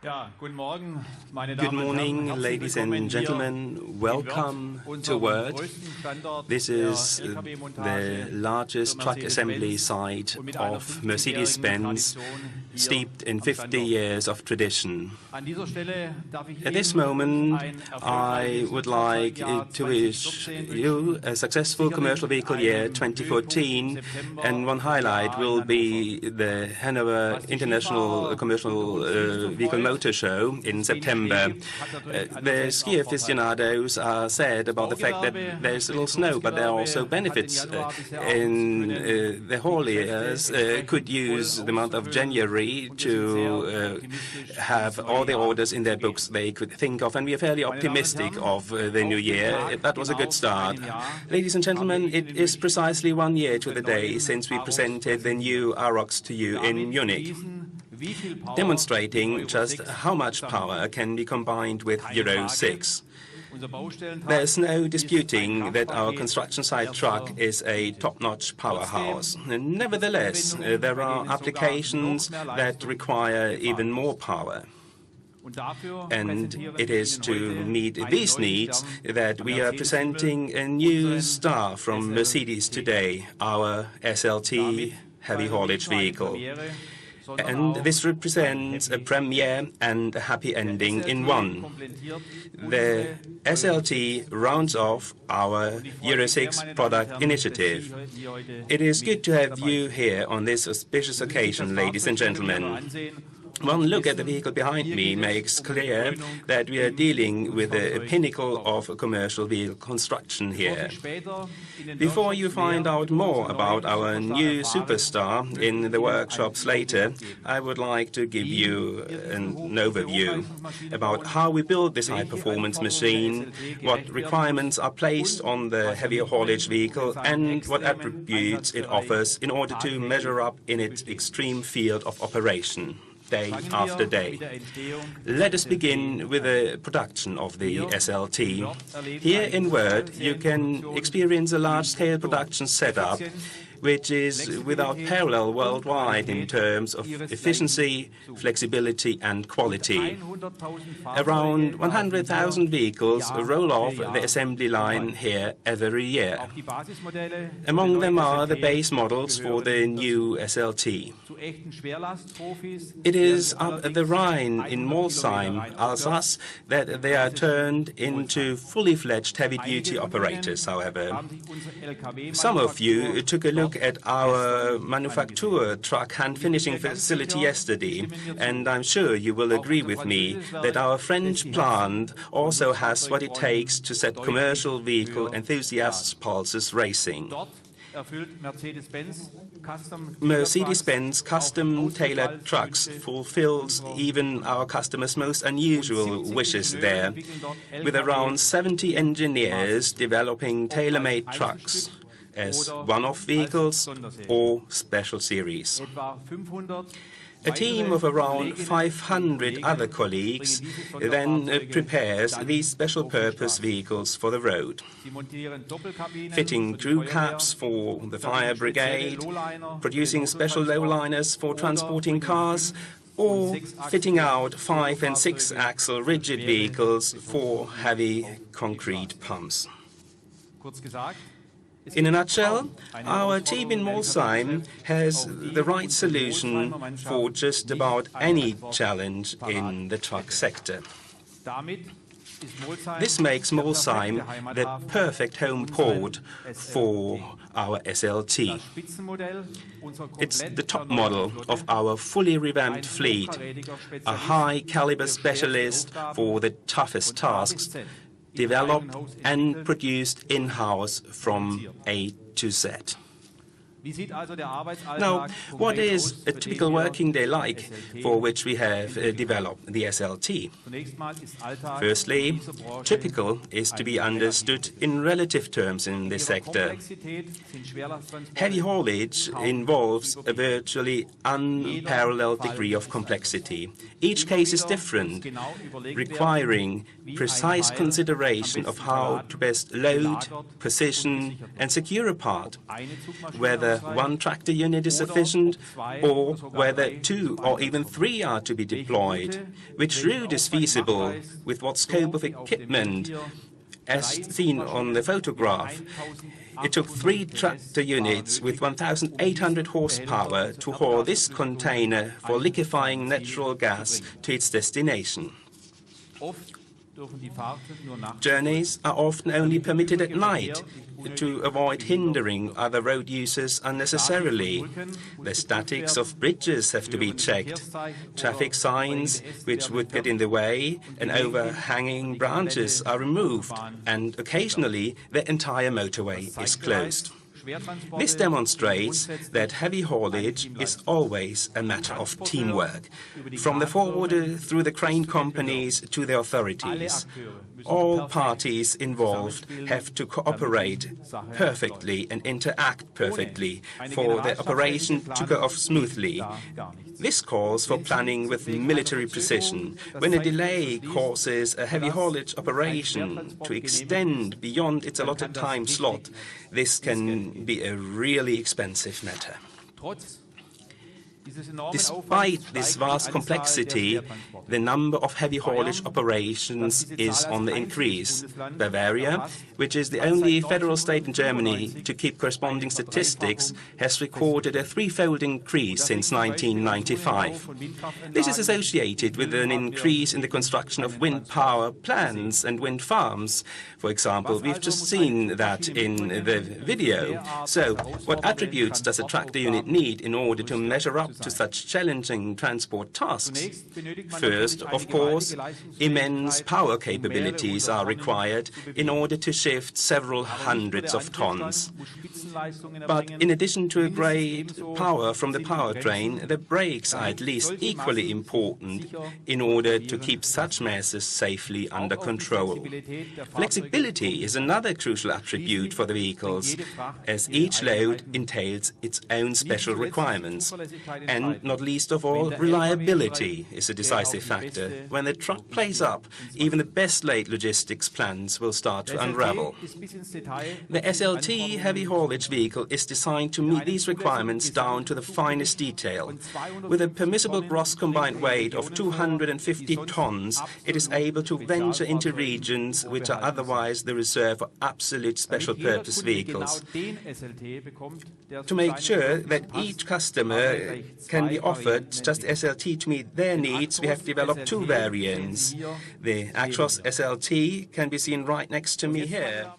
Good morning, ladies and gentlemen. Welcome to Word. This is the largest truck assembly site of Mercedes-Benz, steeped in 50 years of tradition. At this moment, I would like to wish you a successful commercial vehicle year 2014, and one highlight will be the Hanover International Commercial Vehicle Motor Show in September. The ski aficionados are sad about the fact that there's little snow, but there are also benefits. In the hauliers could use the month of January to have all the orders in their books they could think of, and we are fairly optimistic of the new year. That was a good start. Ladies and gentlemen, it is precisely 1 year to the day since we presented the new Arocs to you in Munich, demonstrating just how much power can be combined with Euro 6. There's no disputing that our construction site truck is a top-notch powerhouse. Nevertheless, there are applications that require even more power. And it is to meet these needs that we are presenting a new star from Mercedes today, our SLT heavy haulage vehicle. And this represents a premiere and a happy ending in one. The SLT rounds off our Euro 6 product initiative. It is good to have you here on this auspicious occasion, ladies and gentlemen. One look at the vehicle behind me makes clear that we are dealing with a pinnacle of commercial vehicle construction here. Before you find out more about our new superstar in the workshops later, I would like to give you an overview about how we build this high-performance machine, what requirements are placed on the heavy haulage vehicle, and what attributes it offers in order to measure up in its extreme field of operation, day after day. Let us begin with the production of the SLT. Here in Word, you can experience a large-scale production setup which is without parallel worldwide in terms of efficiency, flexibility and quality. Around 100,000 vehicles roll off the assembly line here every year. Among them are the base models for the new SLT. It is up the Rhine in Molsheim, Alsace, that they are turned into fully fledged heavy-duty operators, however. Some of you took a look at our manufacture truck hand-finishing facility yesterday, and I'm sure you will agree with me that our French plant also has what it takes to set commercial vehicle enthusiasts' pulses racing. Mercedes-Benz custom-tailored trucks fulfills even our customers' most unusual wishes there, with around 70 engineers developing tailor-made trucks as one-off vehicles or special series. A team of around 500 other colleagues then prepares these special-purpose vehicles for the road, fitting crew caps for the fire brigade, producing special lowliners for transporting cars, or fitting out 5- and 6-axle rigid vehicles for heavy concrete pumps. In a nutshell, our team in Molsheim has the right solution for just about any challenge in the truck sector. This makes Molsheim the perfect home port for our SLT. It's the top model of our fully revamped fleet, a high-caliber specialist for the toughest tasks, developed and produced in-house from A to Z. Now, what is a typical working day like for which we have developed the SLT? Firstly, typical is to be understood in relative terms in this sector. Heavy haulage involves a virtually unparalleled degree of complexity. Each case is different, requiring precise consideration of how to best load, position and secure a part, whether whether one tractor unit is sufficient or whether 2 or even 3 are to be deployed, which route is feasible, with what scope of equipment. As seen on the photograph, it took 3 tractor units with 1,800 horsepower to haul this container for liquefying natural gas to its destination. Journeys are often only permitted at night to avoid hindering other road users unnecessarily. The statics of bridges have to be checked. Traffic signs which would get in the way and overhanging branches are removed, and occasionally the entire motorway is closed. This demonstrates that heavy haulage is always a matter of teamwork, from the forwarder through the crane companies to the authorities. All parties involved have to cooperate perfectly and interact perfectly for the operation to go off smoothly. This calls for planning with military precision. When a delay causes a heavy haulage operation to extend beyond its allotted time slot, this can be a really expensive matter. Despite this vast complexity, the number of heavy haulage operations is on the increase. Bavaria, which is the only federal state in Germany to keep corresponding statistics, has recorded a 3-fold increase since 1995. This is associated with an increase in the construction of wind power plants and wind farms. For example, we've just seen that in the video. So, what attributes does a tractor unit need in order to measure up to such challenging transport tasks? First, of course, immense power capabilities are required in order to shift several hundreds of tons. But in addition to a great power from the powertrain, the brakes are at least equally important in order to keep such masses safely under control. Flexibility is another crucial attribute for the vehicles, as each load entails its own special requirements. And not least of all, reliability is a decisive factor. When the truck plays up, even the best laid logistics plans will start to unravel. The SLT heavy haulage vehicle is designed to meet these requirements down to the finest detail. With a permissible gross combined weight of 250 tons, it is able to venture into regions which are otherwise the reserve for absolute special purpose vehicles. To make sure that each customer can be offered just SLT to meet their needs, we have developed 2 variants. The Actros SLT can be seen right next to me here.